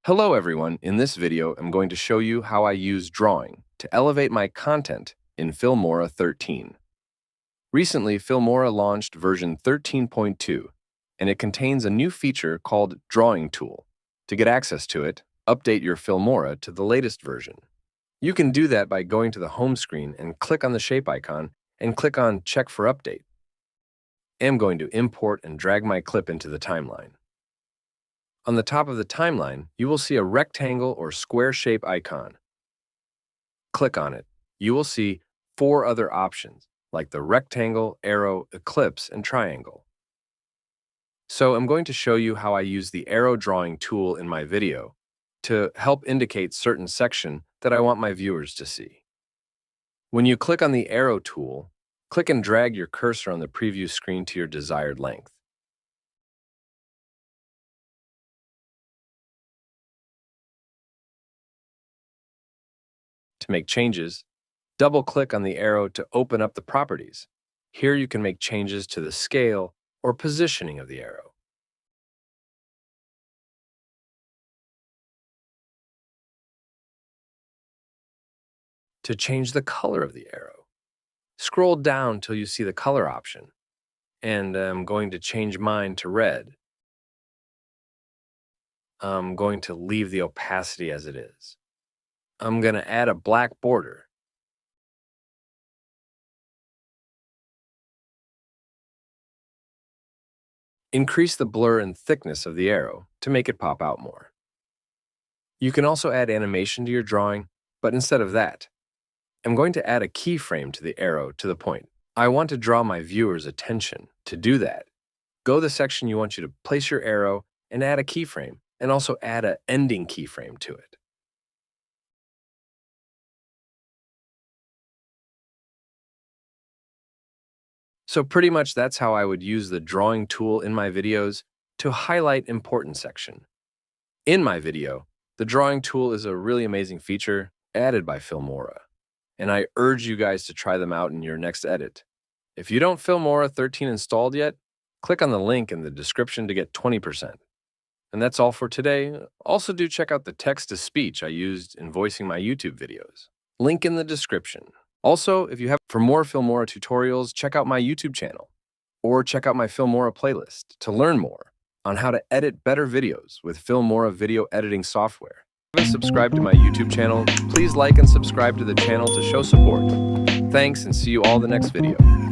Hello everyone, in this video I'm going to show you how I use drawing to elevate my content in Filmora 13. Recently, Filmora launched version 13.2, and it contains a new feature called Drawing Tool. To get access to it, update your Filmora to the latest version. You can do that by going to the home screen and click on the shape icon and click on Check for Update. I'm going to import and drag my clip into the timeline. On the top of the timeline, you will see a rectangle or square shape icon. Click on it. You will see 4 other options, like the rectangle, arrow, ellipse, and triangle. So I'm going to show you how I use the arrow drawing tool in my video to help indicate certain section that I want my viewers to see. When you click on the arrow tool, click and drag your cursor on the preview screen to your desired length. To make changes, double-click on the arrow to open up the properties. Here you can make changes to the scale or positioning of the arrow. To change the color of the arrow, scroll down till you see the color option, and I'm going to change mine to red. I'm going to leave the opacity as it is. I'm going to add a black border. Increase the blur and thickness of the arrow to make it pop out more. You can also add animation to your drawing, but instead of that, I'm going to add a keyframe to the arrow to the point. I want to draw my viewer's attention. To do that, go to the section you want you to place your arrow and add a keyframe, and also add an ending keyframe to it. So pretty much that's how I would use the drawing tool in my videos to highlight important section. In my video, the drawing tool is a really amazing feature added by Filmora, and I urge you guys to try them out in your next edit. If you don't Filmora 13 installed yet, click on the link in the description to get 20%. And that's all for today. Also do check out the text-to-speech I used in voicing my YouTube videos. Link in the description. Also, if you have for more Filmora tutorials, check out my YouTube channel or check out my Filmora playlist to learn more on how to edit better videos with Filmora video editing software. If you haven't subscribed to my YouTube channel, please like and subscribe to the channel to show support. Thanks, and see you all in the next video.